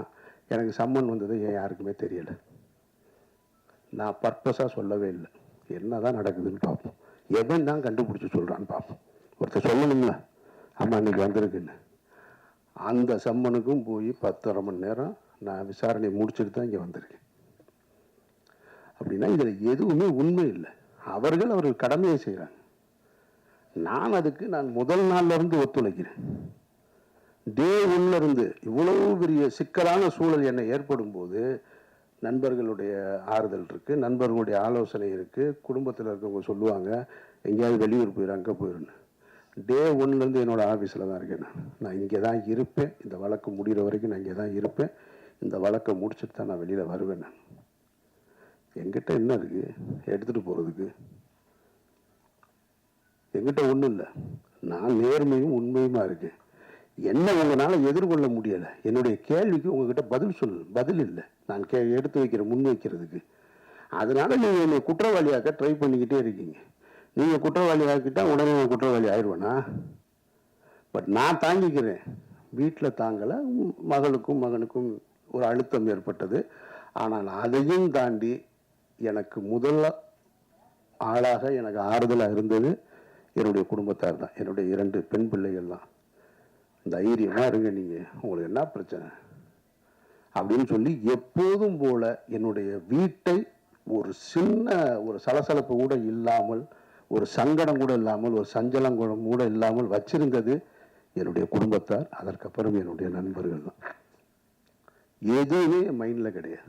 Speaker 1: எனக்கு சம்மன் வந்தது ஏன் யாருக்குமே தெரியலை. நான் பர்பஸாக சொல்லவே இல்லை. என்ன தான் நடக்குதுன்னு பார்ப்போம். எவன் தான் கண்டுபிடிச்சி சொல்கிறான்னு பார்ப்போம். ஒருத்தர் சொல்லணும்ல, ஆமாம் இன்னைக்கு வந்திருக்குன்னு. அந்த சம்மனுக்கும் போய் 10.5 மணி நேரம் நான் விசாரணை முடிச்சுட்டு தான் இங்கே வந்திருக்கேன். அப்படின்னா இதில் எதுவுமே உண்மை இல்லை. அவர்கள் கடமையை செய்கிறாங்க. நான் முதல் நாள்லேருந்து ஒத்துழைக்கிறேன். டே 1லேருந்து இவ்வளவு பெரிய சிக்கலான சூழல் என்னை ஏற்படும் போது நண்பர்களுடைய ஆறுதல் இருக்குது, நண்பர்களுடைய ஆலோசனை இருக்குது. குடும்பத்தில் இருக்கவங்க சொல்லுவாங்க, எங்கேயாவது வெளியூர் போயிடும், அங்கே போயிடுன்னு. டே 1லேருந்து என்னோடய ஆஃபீஸில் தான் இருக்கேன். நான் இங்கே தான் இருப்பேன். இந்த வழக்கு முடிகிற வரைக்கும் நான் இங்கே தான் இருப்பேன். இந்த வழக்கை முடிச்சுட்டு தான் நான் வெளியில் வருவேன். நான் என்கிட்ட என்ன இருக்குது எடுத்துகிட்டு போகிறதுக்கு? என்கிட்ட ஒன்றும் இல்லை. நான் நேர்மையும் உண்மையுமா இருக்கேன். என்ன உங்களால் எதிர்கொள்ள முடியலை. என்னுடைய கேள்விக்கு உங்ககிட்ட பதில் இல்லை. நான் எடுத்து வைக்கிற முன் வைக்கிறதுக்கு. அதனால நீங்கள் என்னை குற்றவாளியாக்க ட்ரை பண்ணிக்கிட்டே இருக்கீங்க. நீங்கள் குற்றவாளி ஆக்கிட்டால் உடனே நான் குற்றவாளி ஆயிடுவேனா? பட் நான் தாங்கிக்கிறேன். வீட்டில் தாங்கலை. மகளுக்கும் மகனுக்கும் ஒரு அழுத்தம் ஏற்பட்டது. ஆனால் அதையும் தாண்டி எனக்கு முதல் ஆளாக எனக்கு ஆறுதலாக இருந்தது என்னுடைய குடும்பத்தார் தான். என்னுடைய 2 பெண் பிள்ளைகள் தான். தைரியமாக இருங்க, நீங்கள் உங்களுக்கு என்ன பிரச்சனை அப்படின்னு சொல்லி எப்போதும் போல என்னுடைய வீட்டை ஒரு சின்ன ஒரு சலசலப்பு கூட இல்லாமல், ஒரு சங்கடம் கூட இல்லாமல், ஒரு சஞ்சலம் கூட இல்லாமல் வச்சிருந்தது என்னுடைய குடும்பத்தார். அதற்கப்புறம் என்னுடைய நண்பர்கள் தான். எதுவுமே என் மைண்டில் கிடையாது.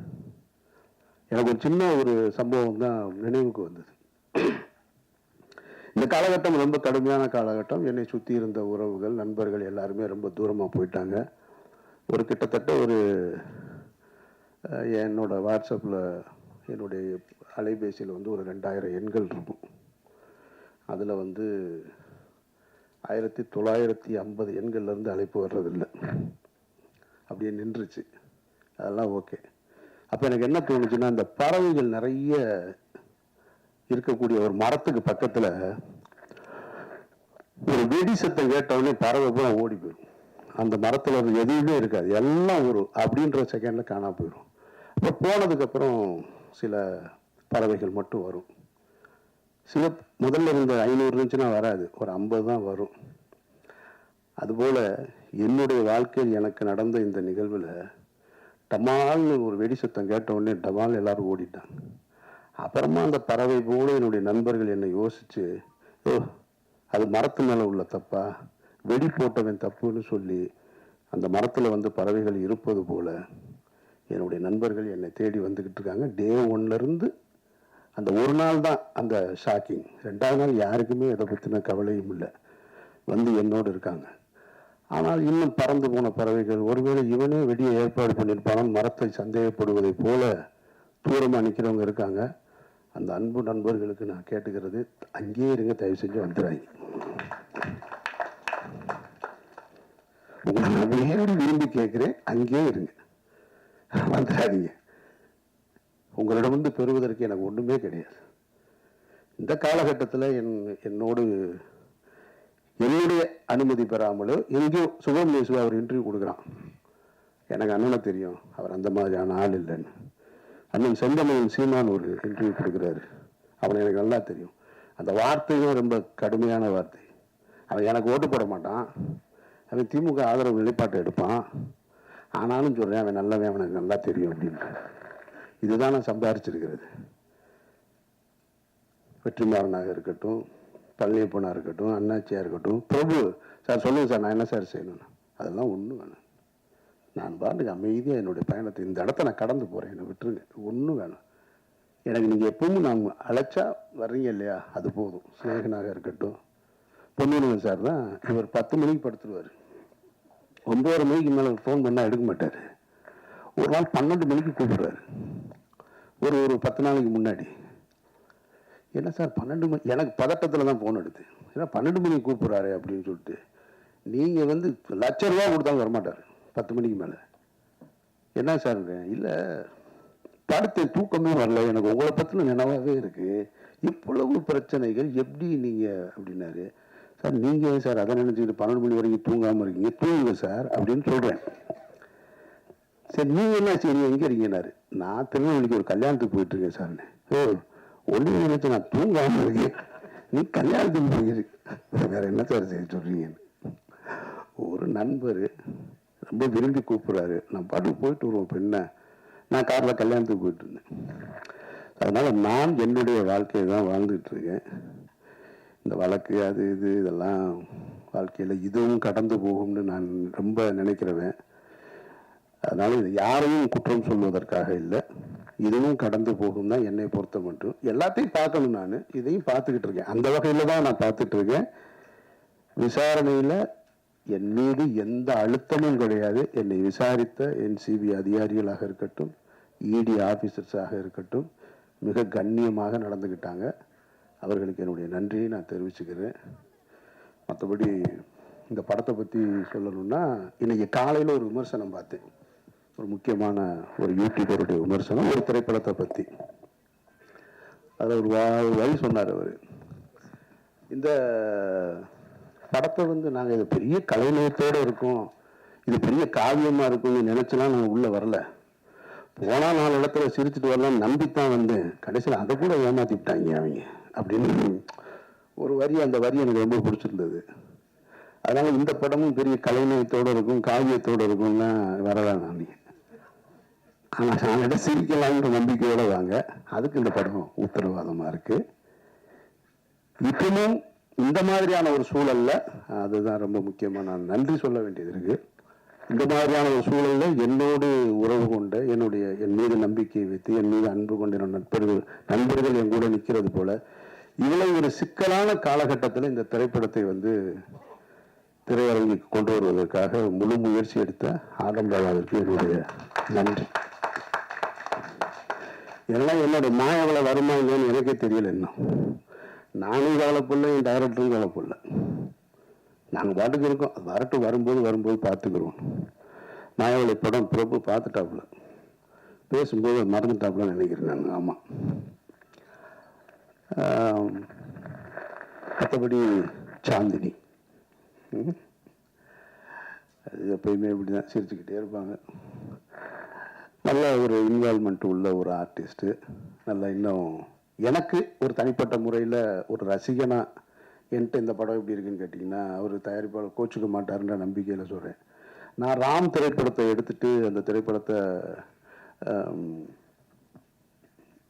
Speaker 1: எனக்கு ஒரு சின்ன ஒரு சம்பவம் தான் நினைவுக்கு வந்தது. இந்த காலகட்டம் ரொம்ப கடுமையான காலகட்டம். என்னை சுற்றி இருந்த உறவுகள், நண்பர்கள் எல்லாருமே ரொம்ப தூரமாக போயிட்டாங்க. ஒரு கிட்டத்தட்ட என்னோட வாட்ஸ்அப்பில் என்னுடைய அலைபேசியில் ஒரு 2000 எண்கள் இருக்கும். அதில் 1950 எண்கள்லேருந்து அழைப்பு வர்றதில்லை. அப்படியே நின்றுச்சு. அதெல்லாம் ஓகே. அப்போ எனக்கு என்ன தோணுச்சுன்னா, இந்த பறவைகள் நிறைய இருக்கக்கூடிய ஒரு மரத்துக்கு பக்கத்தில் ஒரு வெடி சத்தம் கேட்டவுடனே பறவை பூரா ஓடி போயிடும். அந்த மரத்தில் எதுவுமே இருக்காது, எல்லாம் அப்படின்ற செகண்டில் காணாம போயிடும். அப்போ போனதுக்கப்புறம் சில பறவைகள் மட்டும் வரும். சில முதல்ல இருந்த 500 இருந்துச்சுன்னா வராது, ஒரு 50 தான் வரும். அதுபோல் என்னுடைய வாழ்க்கையில் எனக்கு நடந்த இந்த நிகழ்வில் டமால்னு ஒரு வெடி சத்தம் கேட்ட உடனே டமால் எல்லாரும் ஓடிட்டாங்க. அப்புறமா அந்த பறவை போல என்னுடைய நண்பர்கள் என்னை யோசித்து, அது மரத்து மேலே உள்ள தப்பா, வெடி போட்டவன் தப்புன்னு சொல்லி அந்த மரத்தில் பறவைகள் இருப்பது போல என்னுடைய நண்பர்கள் என்னை தேடி வந்துக்கிட்டு இருக்காங்க. டே 1லேருந்து அந்த ஒரு நாள் தான் அந்த ஷாக்கிங். 2வது நாள் யாருக்குமே இதை பற்றின கவலையும் இல்லை, என்னோடு இருக்காங்க. ஆனால் இன்னும் பறந்து போன பறவைகள் ஒருவேளை இவனே வெடியை ஏற்பாடு பண்ணியிருப்பான் மரத்தை சந்தேகப்படுவதை போல தூரமாக நிற்கிறவங்க இருக்காங்க. அந்த அன்பு நண்பர்களுக்கு நான் கேட்டுக்கிறது, அங்கேயே இருங்க, தயவு செஞ்சு வந்துடுறாங்க. உங்களை நான் நேரடி விரும்பி கேட்குறேன், அங்கேயே இருங்க, வந்துடாதீங்க. உங்களிடம் வந்து பெறுவதற்கு எனக்கு ஒன்றுமே கிடையாது. இந்த காலகட்டத்தில் என்னுடைய அனுமதி பெறாமலோ எங்கேயோ சுகம் நேசுவா அவர் இன்டர்வியூ கொடுக்குறான். எனக்கு அண்ணனை தெரியும், அவர் அந்த மாதிரியான ஆள் இல்லைன்னு. அண்ணன் செந்தமன் சீமான் ஒரு இன்டர்வியூ கொடுக்குறாரு, அவனை எனக்கு நல்லா தெரியும். அந்த வார்த்தையும் ரொம்ப கடுமையான வார்த்தை. அவன் எனக்கு ஓட்டு போட மாட்டான், அவன் திமுக ஆதரவு நிலைப்பாட்டை எடுப்பான். ஆனாலும் சொல்கிறேன், அவன் நல்லவன், அவனுக்கு நல்லா தெரியும் அப்படின்னு. இதுதான் நான் சம்பாரிச்சிருக்கிறது. வெற்றிமாறனாக இருக்கட்டும், பழனியப்பனாக இருக்கட்டும், அண்ணாச்சியாக இருக்கட்டும், பிரபு சார் சொல்லுங்கள் சார், நான் என்ன சார் செய்யணும்? அதெல்லாம் ஒன்றும் வேணும். நான் பாட்டுக்கு அமைதியாக என்னுடைய பயணத்தை இந்த இடத்த நான் கடந்து போகிறேன், என்னை விட்டுருங்க, ஒன்றும் வேணும். எனக்கு நீங்கள் எப்பவும் நான் அழைச்சா வர்றீங்க இல்லையா, அது போதும். ஸ்நேகனாக இருக்கட்டும், பொன்னுடன் சார் தான், இவர் 10 மணிக்கு படுத்துருவார், 9:30 மணிக்கு மேலே ஃபோன் பண்ணால் எடுக்க மாட்டார். ஒரு நாள் 12 மணிக்கு கூப்பிடுறாரு, ஒரு 10 நாளைக்கு முன்னாடி. என்ன சார் 12 மணி? எனக்கு பதட்டத்தில் தான் ஃபோன் எடுத்து, ஏன்னா 12 மணிக்கு கூப்பிட்றாரு அப்படின்னு சொல்லிட்டு. நீங்கள் வந்து ₹1,00,000 கொடுத்தாலும் வரமாட்டார் 10 மணிக்கு மேலே. என்ன சார்? இல்லை, படுத்த தூக்கமே வரல, எனக்கு உங்களை பற்றின நினைவாகவே இருக்குது, இவ்வளவு பிரச்சனைகள் எப்படி நீங்கள் அப்படின்னாரு. சார் நீங்கள் சார் அதை நினச்சிக்கிட்டு 12 மணி வரைக்கும் தூங்காமல் இருக்கீங்க, தூங்குங்க சார் அப்படின்னு சொல்கிறேன். சரி நீங்கள் என்ன சரி எங்கே இருக்கீங்கன்னாரு. நான் திருநெல்வேலிக்கு ஒரு கல்யாணத்துக்கு போயிட்டுருக்கேன் சார்னு. ஒன்று நினைச்சு நான் தூங்காமல் இருக்கேன், நீ கல்யாணத்துக்கு போயிருக்கு, வேற என்ன சார் செய்ய சொல்கிறீங்கன்னு. ஒரு நண்பர் ரொம்ப விரும்பி கூப்பிட்றாரு, நான் பாட்டுக்கு போயிட்டு வருவோம் பெண்ணை, நான் காரில் கல்யாணத்துக்கு போயிட்டு இருந்தேன். அதனால் நான் என்னுடைய வாழ்க்கையை தான் வாழ்ந்துட்டு இருக்கேன். இந்த வழக்கு அது இது இதெல்லாம் வாழ்க்கையில் இதுவும் கடந்து போகும்னு நான் ரொம்ப நினைக்கிறவன். அதனால் இது யாரையும் குற்றம் சொல்வதற்காக இல்லை, இதுவும் கடந்து போகும் தான் என்னை பொறுத்த மட்டும். எல்லாத்தையும் பார்க்கணும், நான் இதையும் பார்த்துக்கிட்டு இருக்கேன், அந்த வகையில் தான் நான் பார்த்துட்டு இருக்கேன். விசாரணையில் என் மீது எந்த அழுத்தமும் கிடையாது. என்னை விசாரித்த NCB அதிகாரிகளாக இருக்கட்டும், ED ஆஃபீஸர்ஸாக இருக்கட்டும், மிக கண்ணியமாக நடந்துக்கிட்டாங்க. அவர்களுக்கு என்னுடைய நன்றியை நான் தெரிவிச்சுக்கிறேன். மற்றபடி இந்த படத்தை பற்றி சொல்லணும்னா, இன்னைக்கு காலையில் ஒரு விமர்சனம் பார்த்தேன், ஒரு முக்கியமான ஒரு யூடியூபருடைய விமர்சனம் ஒரு திரைப்படத்தை பற்றி. அதில் ஒரு வழி சொன்னார் அவர், இந்த படத்தை வந்து நாங்கள் இது பெரிய கலைநயத்தோடு இருக்கோம், இது பெரிய காவியமாக இருக்கும்னு நினச்சலாம் நாங்கள் உள்ளே வரல, போனால் 4 இடத்துல சிரிச்சுட்டு வரலாம் நம்பித்தான் வந்தேன், கடைசியில் அதை கூட ஏமாற்றிவிட்டாங்க அவங்க அப்படின்னு ஒரு வரி. அந்த வரி எனக்கு ரொம்ப பிடிச்சிருந்தது. அதனால் இந்த படமும் பெரிய கலைநயத்தோடு இருக்கும், காவியத்தோடு இருக்கும்னா வரலாம் நான். ஆனால் நானிட சிரிக்கலாங்கிற நம்பிக்கையோடு வாங்க, அதுக்கு இந்த படம் உத்தரவாதமாக இருக்குது. இப்பவும் இந்த மாதிரியான ஒரு சூழல்ல, அதுதான் ரொம்ப முக்கியமாக நான் நன்றி சொல்ல வேண்டியது இருக்கு. இந்த மாதிரியான ஒரு சூழல்ல என்னோடு உறவு கொண்ட, என் மீது நம்பிக்கை வைத்து என் மீது அன்பு கொண்ட நண்பர்கள் என் கூட நிற்கிறது போல, இவ்வளவு ஒரு சிக்கலான காலகட்டத்தில் இந்த திரைப்படத்தை வந்து திரையரங்குக்கு கொண்டு வருவதற்காக முழு முயற்சி எடுத்த ஆடம்பராவிற்கு என்னுடைய நன்றி. எல்லாம் என்னோட எவ்வளவு வருமா இல்லைன்னு எனக்கே தெரியல. இன்னும் நானும் கவலைப்படல, என் டைரக்டரும் கவலைப்படல, நாங்கள் பாட்டுக்கு இருக்கோம். அது வரட்டும், வரும்போது பார்த்துக்கிறோம். மாயாவளி படம் பிரபு பார்த்துட்டாப்புல, பேசும்போது மறந்துட்டாப்புலன்னு நினைக்கிறேன் நான். ஆமாம். மற்றபடி சாந்தினி அது எப்பயுமே இப்படி தான் சிரிச்சுக்கிட்டே இருப்பாங்க. நல்ல ஒரு இன்வால்மெண்ட் உள்ள ஒரு ஆர்டிஸ்ட்டு. நல்லா இன்னும் எனக்கு ஒரு தனிப்பட்ட முறையில் ஒரு ரசிகனா என்கிட்ட இந்த படம் எப்படி இருக்குன்னு கேட்டிங்கன்னா, அவர் தயாரிப்பாளர் கோச்சுக்க மாட்டாருன்ற நம்பிக்கையில் சொல்கிறேன். நான் ராம் திரைப்படத்தை எடுத்துட்டு அந்த திரைப்படத்தை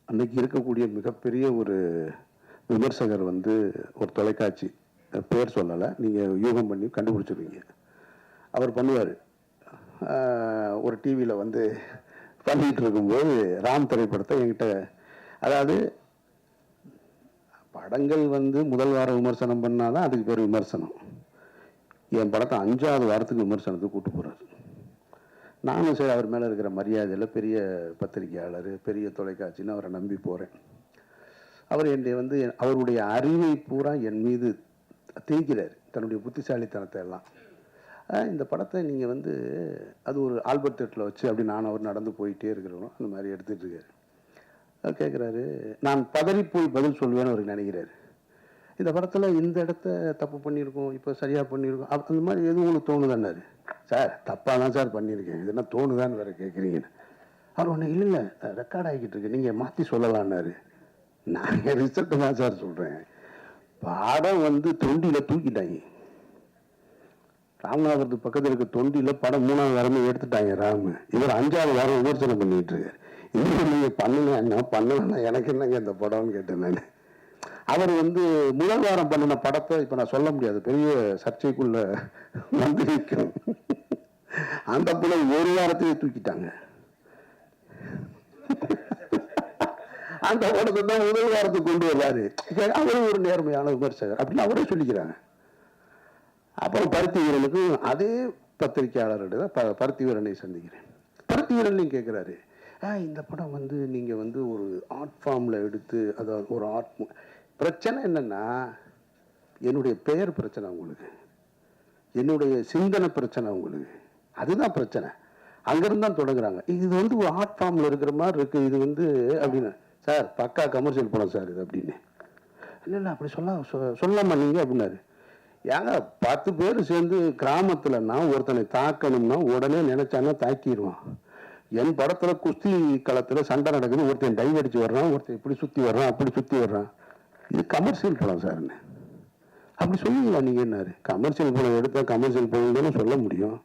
Speaker 1: அன்னைக்கு இருக்கக்கூடிய மிகப்பெரிய ஒரு விமர்சகர் வந்து ஒரு தொலைக்காட்சி, பேர் சொல்லலை, நீங்கள் யூகம் பண்ணி கண்டுபிடிச்சிருவீங்க, அவர் பண்ணுவார். ஒரு டிவியில் வந்து பண்ணிகிட்டு இருக்கும்போது ராம் திரைப்படத்தை என்கிட்ட, அதாவது படங்கள் வந்து முதல் வாரம் விமர்சனம் பண்ணாதான் அதுக்கு பேர் விமர்சனம். என் படத்தை 5வது வாரத்துக்கு விமர்சனத்துக்கு கூப்பிட்டு போகிறார். நானும் சரி அவர் மேலே இருக்கிற மரியாதையில் பெரிய பத்திரிகையாளர், பெரிய தொலைக்காட்சின்னு அவரை நம்பி போகிறேன். அவர் என்னை வந்து அவருடைய அறிவை பூரா என் மீது தேய்க்கிறார், தன்னுடைய புத்திசாலித்தனத்தை எல்லாம். இந்த படத்தை நீங்கள் வந்து அது ஒரு ஆல்பர்ட் தேட்டரில் வச்சு அப்படி நான் அவர் நடந்து போயிட்டே இருக்கிறோம், அந்த மாதிரி எடுத்துகிட்டு இருக்காரு. அவர் கேட்குறாரு, நான் பதறி போய் பதில் சொல்வேன்னு அவர் நினைக்கிறாரு. இந்த படத்தில் இந்த இடத்த தப்பு பண்ணியிருக்கோம், இப்போ சரியாக பண்ணியிருக்கோம், அந்த மாதிரி எதுவும் உங்களுக்கு தோணுதான்னாரு. சார் தப்பாக தான் சார் பண்ணியிருக்கேன், இது என்ன தோணுதான்னு வேறு கேட்குறீங்கன்னு. அவர் ஒன்று இல்லை இல்லை ரெக்கார்ட் ஆகிக்கிட்டு இருக்கு, நீங்கள் மாற்றி சொல்லலான்னாரு. நான் ரிசல்ட்டு தான் சார் சொல்கிறேன். படம் வந்து தொண்டியில் தூக்கிட்டாங்க. ராமநாதபுரத்து பக்கத்தில் இருக்க தொண்டியில் படம் 3வது வாரமே எடுத்துட்டாங்க ராமு. இவர் 5வது வாரம் விமர்சனம் பண்ணிகிட்டு இருக்காரு. இன்னும் நீங்கள் பண்ணுங்க என்ன பண்ணலன்னா எனக்கு என்னங்க இந்த படம்னு கேட்டேன் நான். அவர் வந்து முதல் வாரம் பண்ணின படத்தை இப்போ நான் சொல்ல முடியாது, பெரிய சர்ச்சைக்குள்ள வந்து நிற்கும். அந்த படம் ஒரு வாரத்தையே தூக்கிட்டாங்க. அந்த படத்தை தான் முதல் வாரத்துக்கு கொண்டு வர்றாரு. அவரும் ஒரு நேர்மையான விமர்சகர் அப்படின்னு அவரே சொல்லிக்கிறாங்க. அப்புறம் பருத்தி வீரனுக்கும் அதே பத்திரிகையாளர்கிட்ட தான் பருத்தி வீரனை சந்திக்கிறேன். பருத்தி வீரன்லையும் கேட்குறாரு, இந்த படம் வந்து நீங்கள் வந்து ஒரு ஆர்ட் ஃபார்மில் எடுத்து, அதாவது ஒரு ஆர்ட் பிரச்சனை என்னென்னா என்னுடைய பெயர் பிரச்சனை உங்களுக்கு, என்னுடைய சிந்தனை பிரச்சனை உங்களுக்கு, அதுதான் பிரச்சனை. அங்கேருந்து தான் தொடங்குறாங்க. இது வந்து ஒரு ஆர்ட் ஃபார்மில் இருக்கிற மாதிரி இருக்குது இது வந்து அப்படின்னு. சார் பக்கா கமர்ஷியல் படம் சார் இது அப்படின்னு. இல்லை இல்லை அப்படி சொல்லாமா நீங்கள் அப்படின்னாரு. ஏங்க 10 பேர் சேர்ந்து கிராமத்தில் நான் ஒருத்தனை தாக்கணும்னா உடனே நினைச்சானா தாக்கிடுவான். என் படத்தில் குஸ்தி களத்தில் சண்டை நடக்குது, ஒருத்தன் டைவ் அடிச்சு வர்றான், ஒருத்தன் இப்படி சுற்றி வர்றான் அப்படி சுற்றி வர்றான், இது கமர்ஷியல் படம் சார்ன்னு அப்படி சொல்லுவீங்களா நீங்கள் என்னாரு? கமர்ஷியல் படம் எடுத்தால் கமர்ஷியல் படம்னு சொல்ல முடியும்.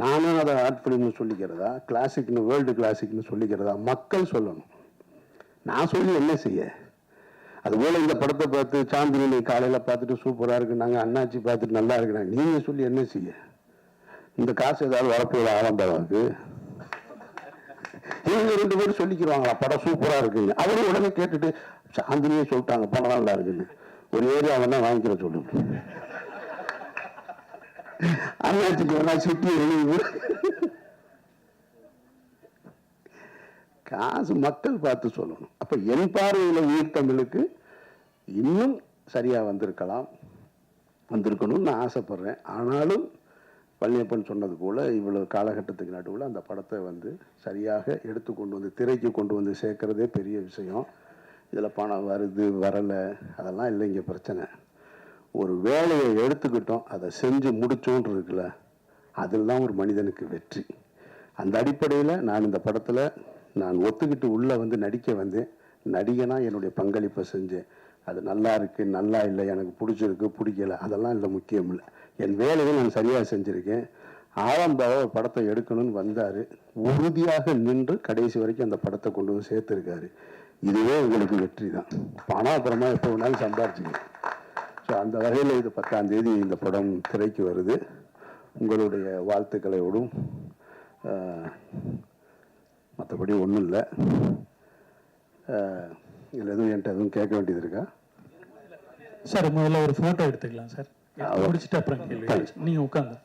Speaker 1: நானும் அதை ஆர்ட் ஃபிலிம்னு சொல்லிக்கிறதா, கிளாசிக்னு வேர்ல்டு கிளாசிக்னு சொல்லிக்கிறதா? மக்கள் சொல்லணும், நான் சொல்லி என்ன செய்ய? அதுபோல் இந்த படத்தை பார்த்து சாந்தினி காலையில் பார்த்துட்டு சூப்பராக இருக்கு, நாங்கள் அண்ணாச்சி பார்த்துட்டு நல்லா இருக்கிறாங்க, நீங்கள் சொல்லி என்ன செய்ய? இந்த காசு ஏதாவது வரப்போகிற ஆரம்பமாக்கு இவங்க 2 பேரும் சொல்லிக்கிறாங்களா படம் சூப்பராக இருக்குன்னு. அவரும் உடனே கேட்டுட்டு சாந்தினியே சொல்லிட்டாங்க படம் நல்லா இருக்குன்னு. ஒரு ஏரியா வேணா வாங்கிக்கிற சொல்லுங்க, அண்ணாச்சிக்கு வேணா சிட்டி எழுதி. காசு மக்கள் பார்த்து சொல்லணும். அப்ப என் பார்வையில் உயிர் தமிழுக்கு இன்னும் சரியா வந்திருக்கணும்னு நான் ஆசைப்படுறேன். ஆனாலும் பழனியப்பன் சொன்னது போல இவ்வளவு காலகட்டத்துக்கு நடுவில் அந்த படத்தை வந்து சரியாக எடுத்து கொண்டு வந்து திரைக்கு கொண்டு வந்து சேர்க்கறதே பெரிய விஷயம். இதில் பணம் வருது வரலை அதெல்லாம் இல்லை இங்கே பிரச்சனை. ஒரு வேலையை எடுத்துக்கிட்டோம், அதை செஞ்சு முடிச்சோன்னு இருக்குல்ல, அதெல்லாம் ஒரு மனிதனுக்கு வெற்றி. அந்த அடிப்படையில் நான் இந்த படத்தில் நான் ஒத்துக்கிட்டு உள்ளே வந்து நடிக்க வந்தேன். நடிகனா என்னுடைய பங்களிப்பை செஞ்சேன். அது நல்லா இருக்கு நல்லா இல்லை, எனக்கு பிடிச்சிருக்கு பிடிக்கல, அதெல்லாம் இல்லை, முக்கியம் இல்லை. என் வேலையை நான் சரியாக செஞ்சுருக்கேன். ஆரம்பாவை ஒரு படத்தை எடுக்கணும்னு வந்தார், உறுதியாக நின்று கடைசி வரைக்கும் அந்த படத்தை கொண்டு வந்து சேர்த்துருக்காரு. இதுவே உங்களுக்கு வெற்றி தான். பணம் அப்புறமா எப்போ வேணாலும் சம்பாரிச்சுக்கணும். ஸோ அந்த வகையில் இது 10ஆம் தேதி இந்த படம் திரைக்கு வருது. உங்களுடைய வாழ்த்துக்களோடும் மற்றபடி ஒன்றும் இல்லை. இதில் எதுவும் என்கிட்ட எதுவும் கேட்க வேண்டியது இருக்கா
Speaker 2: சார்? முதல்ல ஒரு ஃபோட்டோ எடுத்துக்கலாம் சார், முடிச்சுட்டு அப்புறம் கேள்வி. நீங்கள் உட்காந்து